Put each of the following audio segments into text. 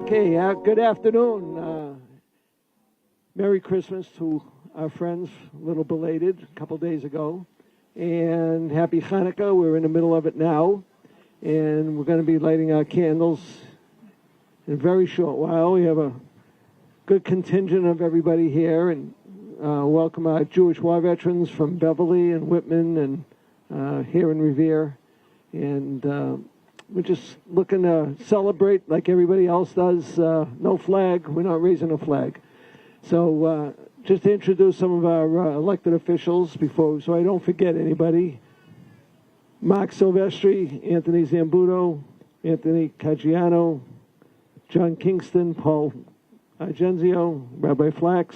Okay, good afternoon. Merry Christmas to our friends, a little belated, a couple days ago. And Happy Hanukkah. We're in the middle of it now. And we're going to be lighting our candles in a very short while. We have a good contingent of everybody here. And welcome our Jewish war veterans from Beverly and Whitman and here in Revere. And we're just looking to celebrate like everybody else does. No flag. We're not raising a flag. So just to introduce some of our elected officials so I don't forget anybody. Mark Silvestri, Anthony Zambuto, Anthony Caggiano, John Kingston, Paul Argenzio, Rabbi Flax,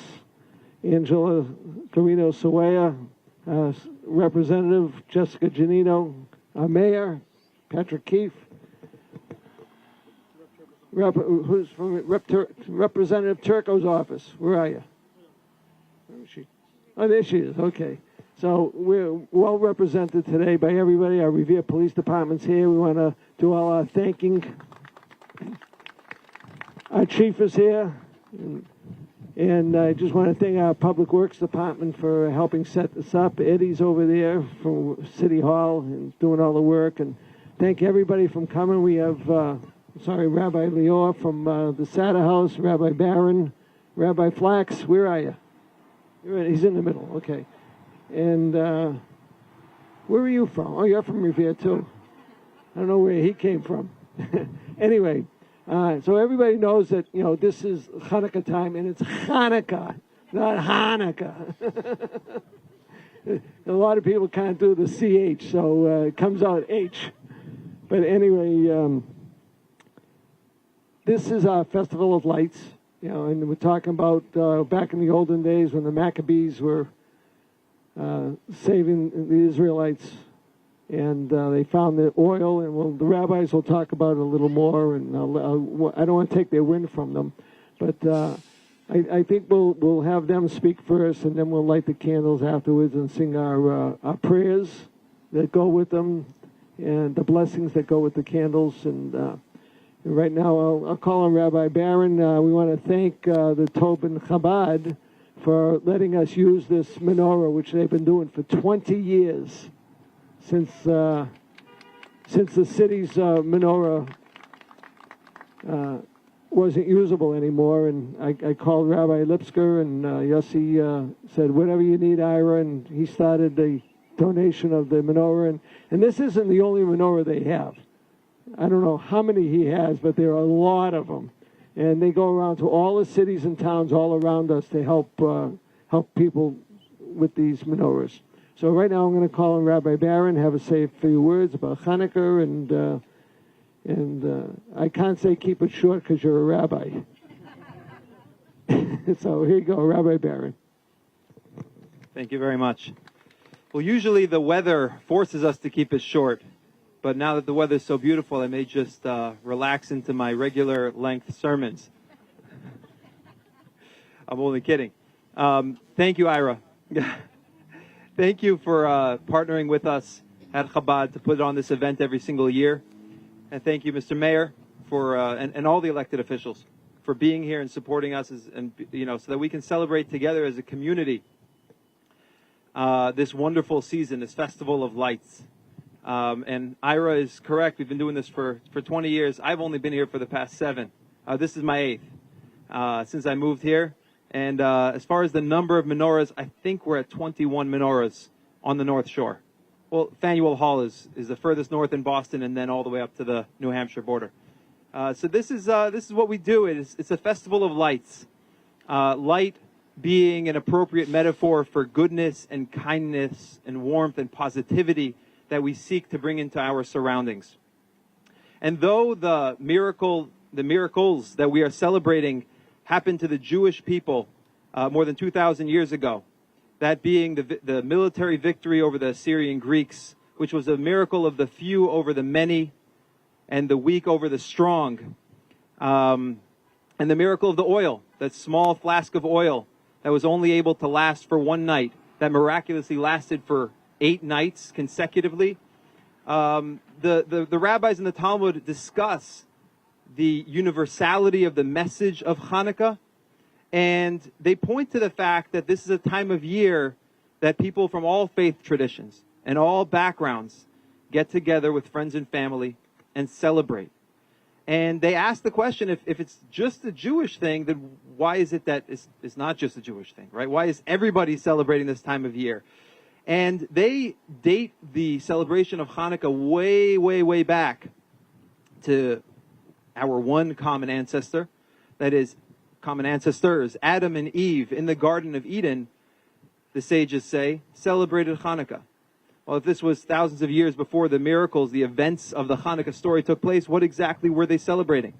Angela Garino Sawaya, Representative Jessica Giannino, our Mayor, Patrick Keefe, who's from Representative Turco's office. Where are you? Where is she? Oh, there she is. Okay. So we're well represented today by everybody. Our Revere Police Department's here. We want to do all our thanking. Our chief is here. And I just want to thank our Public Works Department for helping set this up. Eddie's over there from City Hall and doing all the work. And thank everybody from coming. We have, Rabbi Lior from the Sada House, Rabbi Barron, Rabbi Flax. Where are you? He's in the middle. Okay. And where are you from? Oh, you're from Revere, too. I don't know where he came from. Anyway, so everybody knows that, this is Hanukkah time, and it's Hanukkah, not Hanukkah. A lot of people can't do the CH, so it comes out H. But anyway, this is our Festival of Lights, and we're talking about back in the olden days when the Maccabees were saving the Israelites, and they found the oil, and the rabbis will talk about it a little more, and I don't want to take their wind from them, but I think we'll have them speak first, and then we'll light the candles afterwards and sing our prayers that go with them, and the blessings that go with the candles. And right now I'll call on Rabbi Barron. We want to thank the Tobin Chabad for letting us use this menorah, which they've been doing for 20 years, since the city's menorah wasn't usable anymore. And I called Rabbi Lipsker, and Yossi said, whatever you need, Ira, and he started the donation of the menorah. And this isn't the only menorah they have. I don't know how many he has, but there are a lot of them. And they go around to all the cities and towns all around us to help people with these menorahs. So right now I'm going to call on Rabbi Barron, have a say a few words about Hanukkah, and I can't say keep it short because you're a rabbi. So here you go, Rabbi Barron. Thank you very much. Well, usually the weather forces us to keep it short. But now that the weather is so beautiful, I may just relax into my regular length sermons. I'm only kidding. Thank you, Ira. Thank you for partnering with us at Chabad to put on this event every single year. And thank you, Mr. Mayor, for and all the elected officials for being here and supporting us, so that we can celebrate together as a community this wonderful season, this Festival of Lights. And Ira is correct. We've been doing this for 20 years. I've only been here for the past 7. This is my 8th since I moved here. And as far as the number of menorahs, I think we're at 21 menorahs on the North Shore. Well, Faneuil Hall is the furthest north in Boston, and then all the way up to the New Hampshire border. So this is what we do. It's a festival of lights. Light being an appropriate metaphor for goodness and kindness and warmth and positivity that we seek to bring into our surroundings. And though the miracles that we are celebrating happened to the Jewish people more than 2,000 years ago, that being the military victory over the Assyrian Greeks, which was a miracle of the few over the many and the weak over the strong, and the miracle of the oil, that small flask of oil that was only able to last for one night, that miraculously lasted for 8 nights consecutively. The rabbis in the Talmud discuss the universality of the message of Hanukkah. And they point to the fact that this is a time of year that people from all faith traditions and all backgrounds get together with friends and family and celebrate. And they ask the question, if it's just a Jewish thing, then why is it that it's not just a Jewish thing, right? Why is everybody celebrating this time of year? And they date the celebration of Hanukkah way, way, way back to our one common ancestor, that is, common ancestors, Adam and Eve in the Garden of Eden, the sages say, celebrated Hanukkah. Well, if this was thousands of years before the miracles, the events of the Hanukkah story took place, what exactly were they celebrating?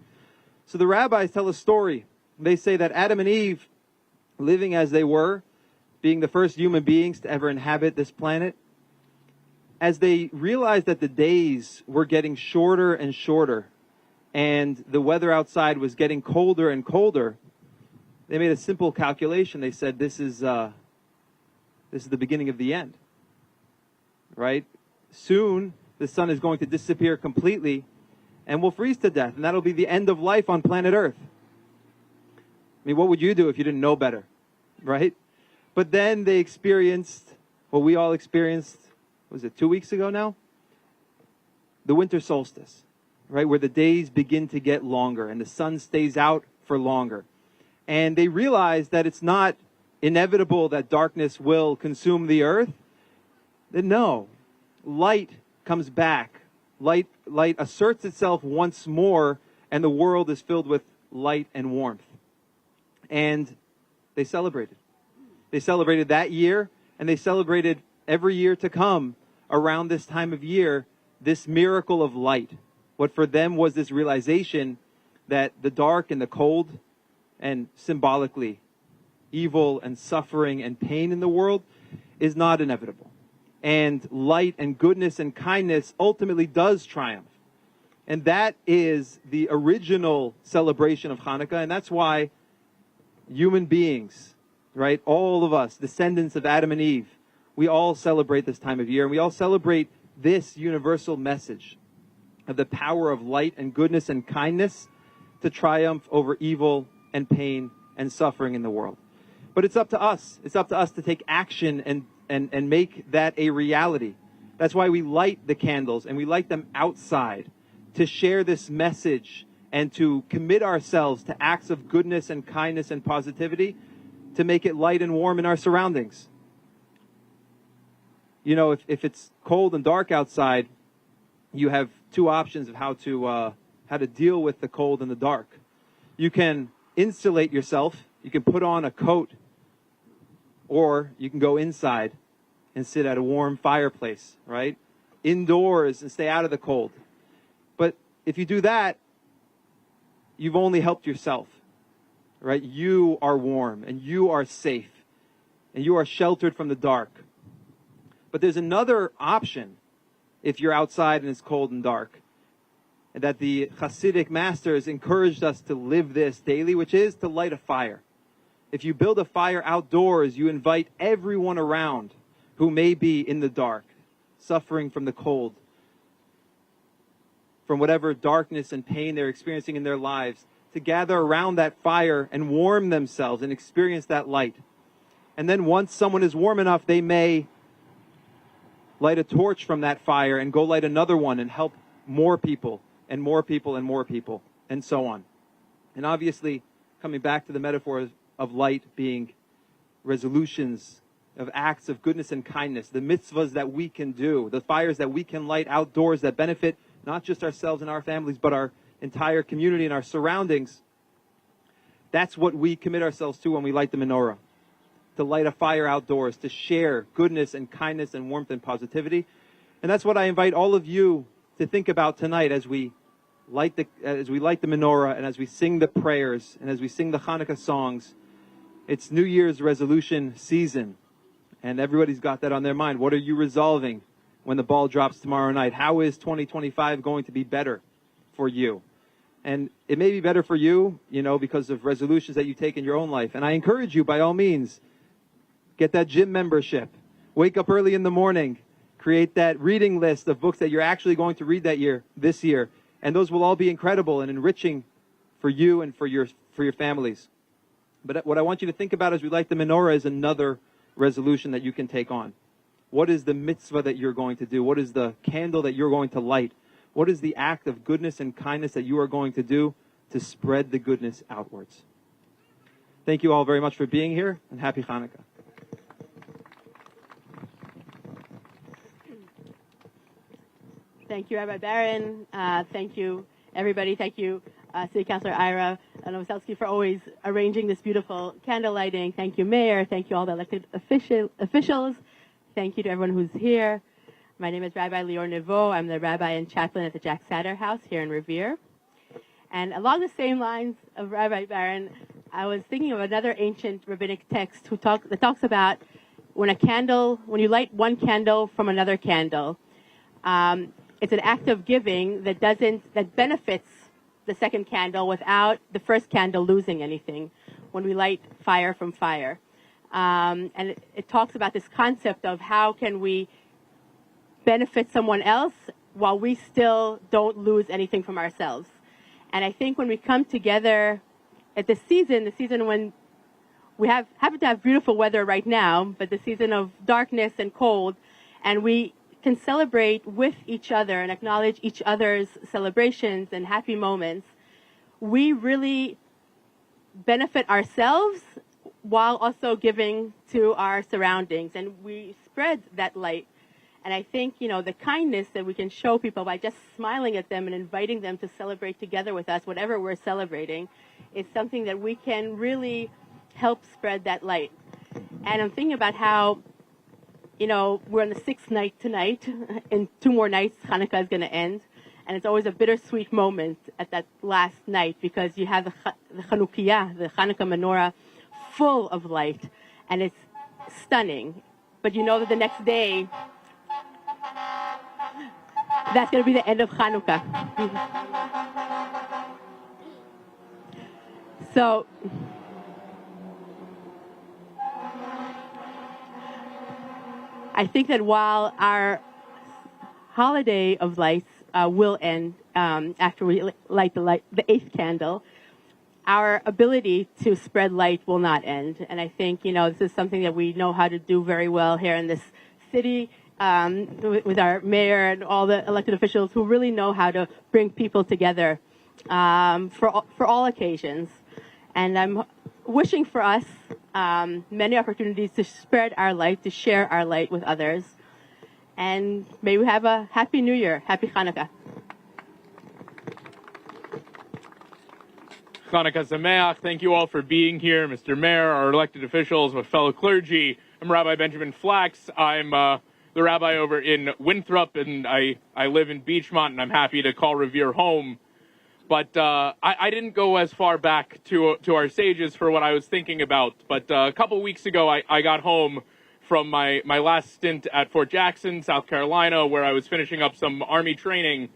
So the rabbis tell a story. They say that Adam and Eve, living as they were, being the first human beings to ever inhabit this planet, as they realized that the days were getting shorter and shorter, and the weather outside was getting colder and colder, they made a simple calculation. They said, this is the beginning of the end. Right? Soon, the sun is going to disappear completely, and we'll freeze to death, and that'll be the end of life on planet Earth. I mean, what would you do if you didn't know better? Right? But then they experienced what we all experienced, was it 2 weeks ago now? The winter solstice, right? Where the days begin to get longer and the sun stays out for longer. And they realize that it's not inevitable that darkness will consume the earth. That no, light comes back. Light asserts itself once more, and the world is filled with light and warmth. And they celebrated. They celebrated that year, and they celebrated every year to come around this time of year, this miracle of light. What for them was this realization that the dark and the cold, and symbolically evil and suffering and pain in the world, is not inevitable. And light and goodness and kindness ultimately does triumph. And that is the original celebration of Hanukkah, and that's why human beings, right, all of us, descendants of Adam and Eve, we all celebrate this time of year, and we all celebrate this universal message of the power of light and goodness and kindness to triumph over evil and pain and suffering in the world. But it's up to us. It's up to us to take action and make that a reality. That's why we light the candles, and we light them outside to share this message and to commit ourselves to acts of goodness and kindness and positivity to make it light and warm in our surroundings. You know, if it's cold and dark outside, you have two options of how to deal with the cold and the dark. You can insulate yourself. You can put on a coat, or you can go inside and sit at a warm fireplace, right? Indoors and stay out of the cold. But if you do that, you've only helped yourself, right? You are warm and you are safe and you are sheltered from the dark. But there's another option if you're outside and it's cold and dark, and that the Hasidic masters encouraged us to live this daily, which is to light a fire. If you build a fire outdoors, you invite everyone around who may be in the dark, suffering from the cold, from whatever darkness and pain they're experiencing in their lives, to gather around that fire and warm themselves and experience that light. And then once someone is warm enough, they may light a torch from that fire and go light another one and help more people and more people and more people, and so on. And obviously, coming back to the metaphor of light being resolutions of acts of goodness and kindness, the mitzvahs that we can do, the fires that we can light outdoors that benefit not just ourselves and our families, but our entire community and our surroundings. That's what we commit ourselves to when we light the menorah. To light a fire outdoors, to share goodness and kindness and warmth and positivity. And that's what I invite all of you to think about tonight as we light the menorah and as we sing the prayers and as we sing the Hanukkah songs. It's New Year's resolution season, and everybody's got that on their mind. What are you resolving when the ball drops tomorrow night? How is 2025 going to be better for you? And it may be better for you, because of resolutions that you take in your own life. And I encourage you, by all means, get that gym membership. Wake up early in the morning. Create that reading list of books that you're actually going to read this year. And those will all be incredible and enriching for you and for your families. But what I want you to think about as we light the menorah is another resolution that you can take on. What is the mitzvah that you're going to do? What is the candle that you're going to light? What is the act of goodness and kindness that you are going to do to spread the goodness outwards? Thank you all very much for being here, and happy Hanukkah. Thank you, Rabbi Baron. Thank you, everybody. Thank you, City Councilor Ira Novoselsky, for always arranging this beautiful candle lighting. Thank you, Mayor. Thank you, all the elected officials. Thank you to everyone who's here. My name is Rabbi Lior Nevo. I'm the rabbi and chaplain at the Jack Satter House here in Revere. And along the same lines of Rabbi Baron, I was thinking of another ancient rabbinic text that talks about when you light one candle from another candle, it's an act of giving that benefits the second candle without the first candle losing anything when we light fire from fire. And it talks about this concept of how can we benefit someone else while we still don't lose anything from ourselves. And I think when we come together at the season when we happen to have beautiful weather right now, but the season of darkness and cold, and we can celebrate with each other and acknowledge each other's celebrations and happy moments, we really benefit ourselves while also giving to our surroundings, and we spread that light. And I think, the kindness that we can show people by just smiling at them and inviting them to celebrate together with us, whatever we're celebrating, is something that we can really help spread that light. And I'm thinking about how, we're on the 6th night tonight. In 2 more nights, Hanukkah is going to end. And it's always a bittersweet moment at that last night because you have the Chanukiah, the Hanukkah Menorah, full of light. And it's stunning. But you know that the next day, that's going to be the end of Hanukkah. So, I think that while our holiday of lights will end after we light the 8th candle, our ability to spread light will not end. And I think, this is something that we know how to do very well here in this city with our mayor and all the elected officials who really know how to bring people together for all occasions. And I'm wishing for us many opportunities to spread our light, to share our light with others. And may we have a happy New Year. Happy Hanukkah. Hanukkah Sameach. Thank you all for being here, Mr. Mayor, our elected officials, my fellow clergy. I'm Rabbi Benjamin Flax. I'm the rabbi over in Winthrop, and I live in Beachmont, and I'm happy to call Revere home. But I didn't go as far back to our sages for what I was thinking about. But a couple weeks ago, I got home from my last stint at Fort Jackson, South Carolina, where I was finishing up some Army training.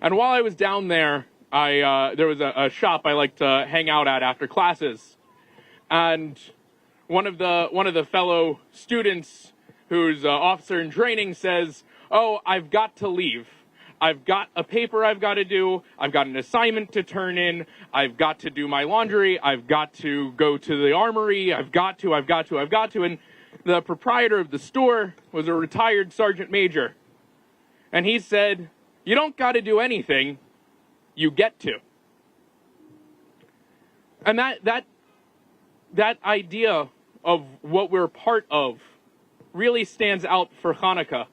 And while I was down there, there was a shop I like to hang out at after classes. And one of the fellow students who's officer in training says, "Oh, I've got to leave. I've got a paper I've got to do. I've got an assignment to turn in. I've got to do my laundry. I've got to go to the armory. I've got to. And the proprietor of the store was a retired sergeant major. And he said, "You don't got to do anything. You get to." And that idea of what we're part of really stands out for Hanukkah.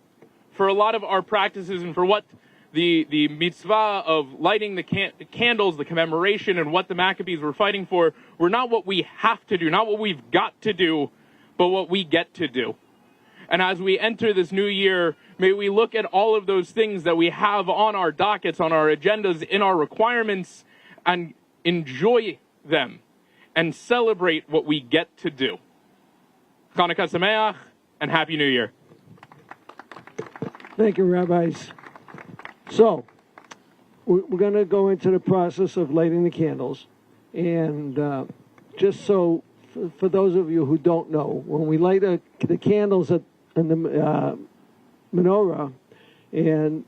For a lot of our practices and for what the mitzvah of lighting the candles, the commemoration, and what the Maccabees were fighting for were not what we have to do, not what we've got to do, but what we get to do. And as we enter this new year, may we look at all of those things that we have on our dockets, on our agendas, in our requirements, and enjoy them and celebrate what we get to do. Hanukkah Sameach, and Happy New Year. Thank you, rabbis. So, we're going to go into the process of lighting the candles. And just so, for those of you who don't know, when we light the candles in the menorah, and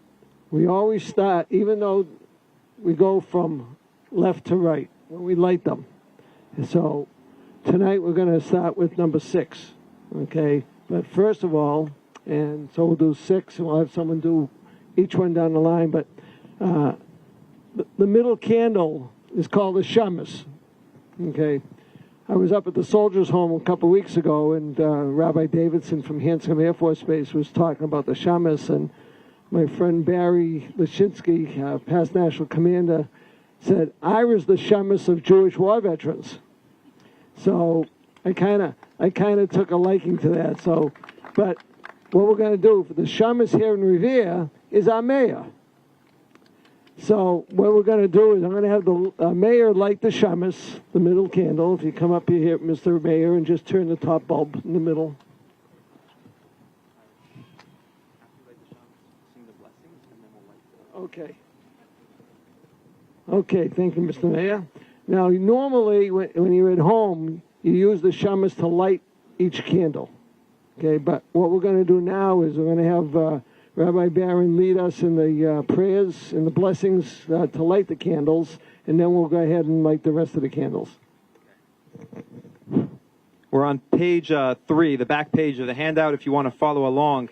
we always start, even though we go from left to right when we light them. So tonight we're going to start with number 6, okay? But first of all, and so we'll do 6, and we'll have someone do each one down the line, but the middle candle is called a shamus, okay? I was up at the Soldiers' Home a couple weeks ago, and Rabbi Davidson from Hanscom Air Force Base was talking about the shamus, and my friend Barry Lashinsky, past National Commander, said, Ira's the shamus of Jewish war veterans. So I kind of took a liking to that. So, but what we're going to do for the shamus here in Revere is our mayor. So what we're going to do is I'm going to have the mayor light the shamus, the middle candle. If you come up here, Mr. Mayor, and just turn the top bulb in the middle. Okay. Okay, thank you, Mr. Mayor. Now, normally, when you're at home, you use the shamus to light each candle. Okay, but what we're going to do now is we're going to have Rabbi Barron lead us in the prayers and the blessings to light the candles, and then we'll go ahead and light the rest of the candles. We're on page 3, the back page of the handout. If you want to follow along,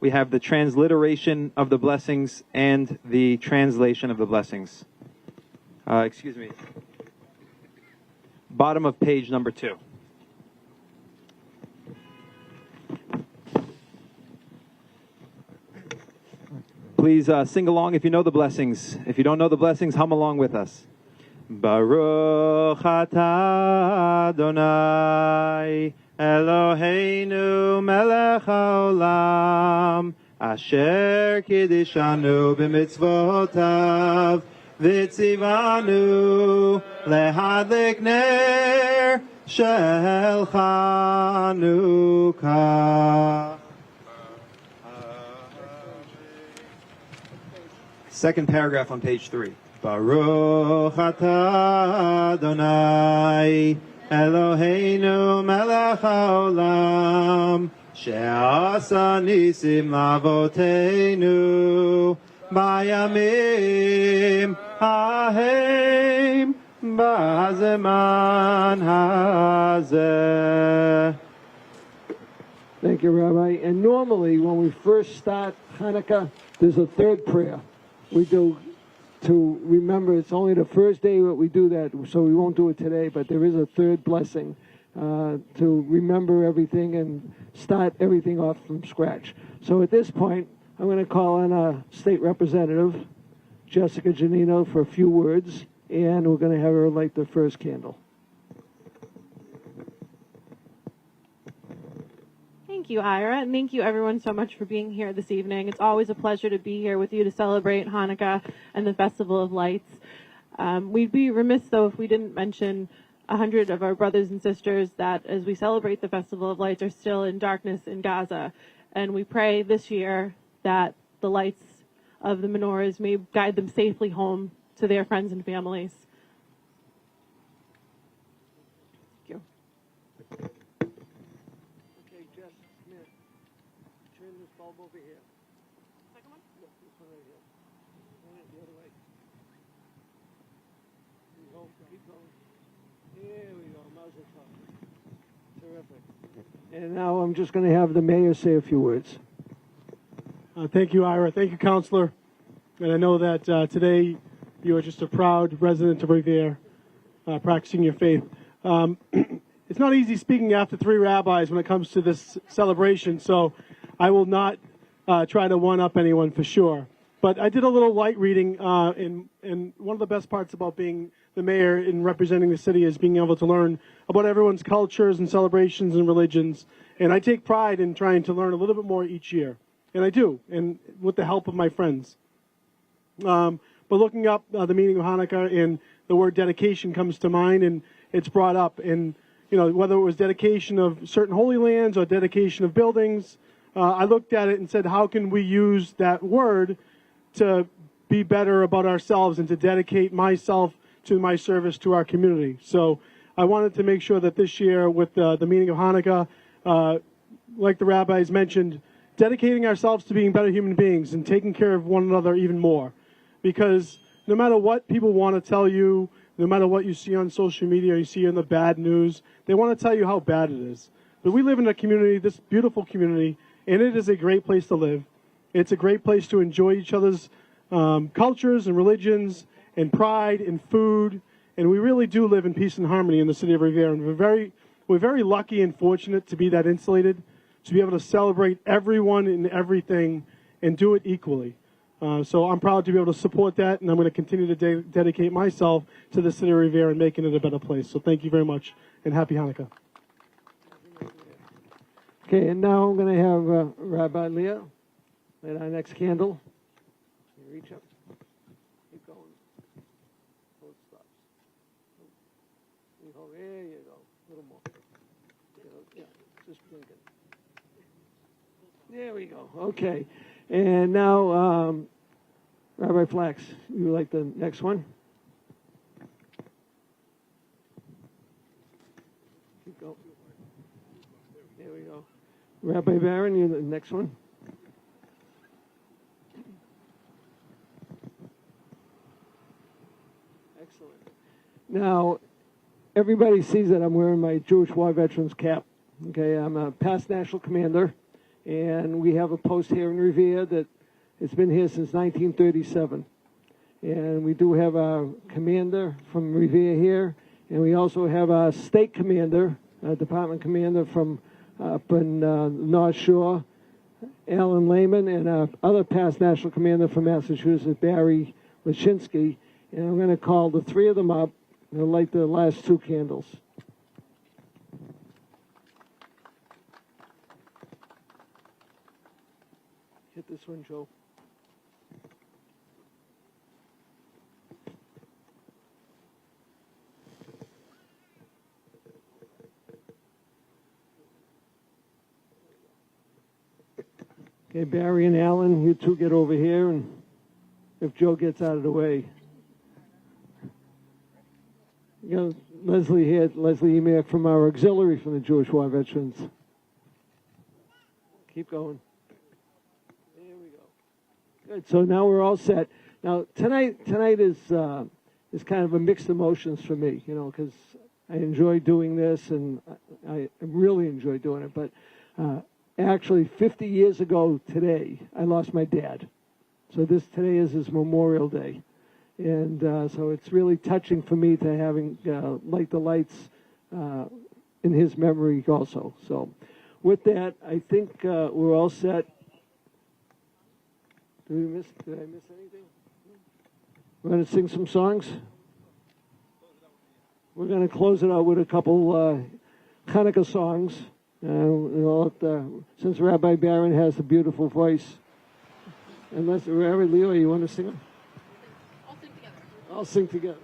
we have the transliteration of the blessings and the translation of the blessings. Excuse me. Bottom of page number 2. Please sing along if you know the blessings. If you don't know the blessings, hum along with us. Baruch atah Adonai Eloheinu melech haolam asher kiddishanu b'mitzvotav v'tzivanu lehadlik ner shel Chanukah. Second paragraph on page 3. Baruch atah Adonai Eloheinu melech haolam she'asa nisim lavoteinu bayamim hahem bazeman hazeh. Thank you, Rabbi. And normally, when we first start Hanukkah, there's a third prayer. We do to remember it's only the first day that we do that, so we won't do it today, but there is a third blessing to remember everything and start everything off from scratch. So at this point, I'm going to call on our state representative, Jessica Giannino, for a few words, and we're going to have her light the first candle. Thank you, Ira, and thank you everyone so much for being here this evening. It's always a pleasure to be here with you to celebrate Hanukkah and the Festival of Lights. We'd be remiss, though, if we didn't mention 100 of our brothers and sisters that, as we celebrate the Festival of Lights, are still in darkness in Gaza. And we pray this year that the lights of the menorahs may guide them safely home to their friends and families. Over here. Second one? No, this one right here. Turn it the other way. Keep going. Here we go. Mazel tov. Terrific. And now I'm just going to have the mayor say a few words. Thank you, Ira. Thank you, Counselor. And I know that today you are just a proud resident of Revere, practicing your faith. It's not easy speaking after 3 rabbis when it comes to this celebration, so I will not try to one-up anyone for sure. But I did a little light reading, and one of the best parts about being the mayor and representing the city is being able to learn about everyone's cultures and celebrations and religions. And I take pride in trying to learn a little bit more each year. And I do, and with the help of my friends. But looking up the meaning of Hanukkah, and the word dedication comes to mind, and it's brought up. And, you know, whether it was dedication of certain holy lands or dedication of buildings, I looked at it and said, how can we use that word to be better about ourselves and to dedicate myself to my service to our community? So I wanted to make sure that this year, with the meaning of Hanukkah, like the rabbis mentioned, dedicating ourselves to being better human beings and taking care of one another even more. Because no matter what people want to tell you, no matter what you see on social media, you see in the bad news, they want to tell you how bad it is. But we live in a community, this beautiful community, and it is a great place to live. It's a great place to enjoy each other's cultures and religions and pride and food. And we really do live in peace and harmony in the city of Revere. And we're very lucky and fortunate to be that insulated, to be able to celebrate everyone and everything and do it equally. So I'm proud to be able to support that, and I'm going to continue to dedicate myself to the city of Revere and making it a better place. So thank you very much, and happy Hanukkah. Okay, and now I'm going to have Rabbi Leah light our next candle. You reach up. Keep going. Oh, it stops. Oh, there you go. A little more. Yeah, just blink it. There we go. Okay. And now, Rabbi Flax, you like the next one? Keep going. There we go. Rabbi Barron, you the next one? Excellent. Now, everybody sees that I'm wearing my Jewish War Veterans cap. Okay, I'm a past national commander. And we have a post here in Revere that it's been here since 1937. And we do have our commander from Revere here. And we also have our state commander, department commander from up in North Shore, Alan Lehman, and our other past national commander from Massachusetts, Barry Lashinsky. And I'm going to call the three of them up and light the last two candles. Hit this one, Joe. Okay, Barry and Alan, you two get over here, and if Joe gets out of the way. You got Leslie here, Leslie Emiak from our auxiliary from the Jewish War Veterans. Keep going. Good. So now we're all set. Now tonight is kind of a mixed emotions for me, you know, because I enjoy doing this and I really enjoy doing it. But actually, 50 years ago today, I lost my dad. So today is his Memorial Day, and so it's really touching for me to having light the lights in his memory also. So with that, I think we're all set. Did I miss anything? We're going to sing some songs. We're going to close it out with a couple Hanukkah songs. Since Rabbi Barron has a beautiful voice. Unless Rabbi Leo, you want to sing them? I'll sing together.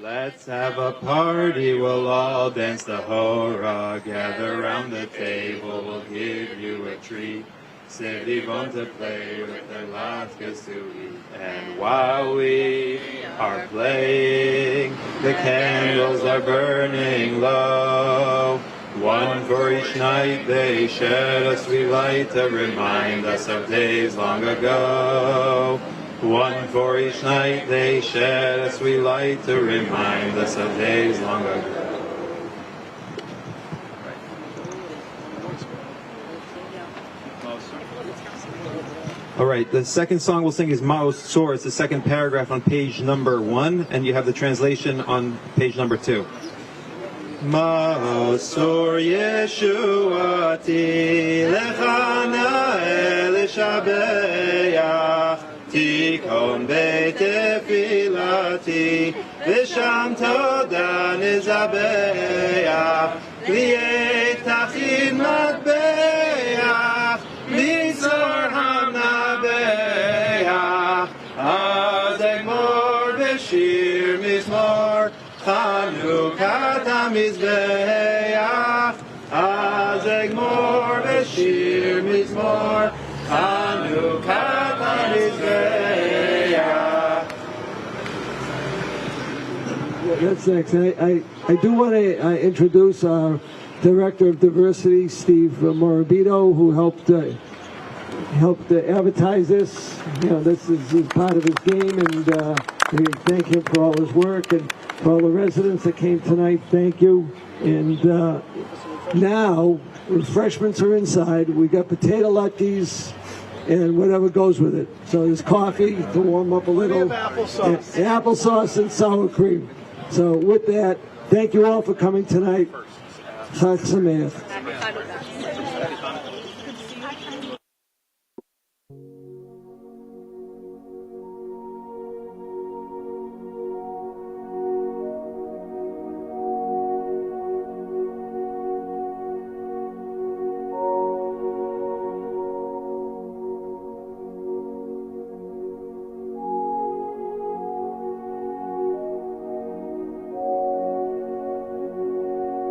Let's have a party, we'll all dance the hora. Gather round the table, we'll give you a treat. Sivivon to play with their latkes to eat. And while we are playing, the candles are burning low. One for each night they shed a sweet light to remind us of days long ago. One for each night they shed a sweet light to remind us of days long ago. All right, the second song we'll sing is Ma'os Sor. It's the second paragraph on page number 1, and you have the translation on page number 2. Ma'os Sor Yeshuati Lechana Elishabeach Tikon Beit Tefilati V'sham Toda Nizabeach Li'et Tachin Matbeach Mizor Hamnabeach Azegmor B'shir Mizmor Chanukah HaMizbeach Azegmor B'shir Mizmor Chanukah HaMizbeach. That's next. I do want to introduce our Director of Diversity, Steve Morabito, who helped helped advertise this. You know, this is part of his game, and we thank him for all his work, and for all the residents that came tonight. Thank you. And now refreshments are inside. We got potato latkes and whatever goes with it. So there's coffee to warm up a little. Applesauce. Applesauce and sour cream. So with that, thank you all for coming tonight. Chag Sameach.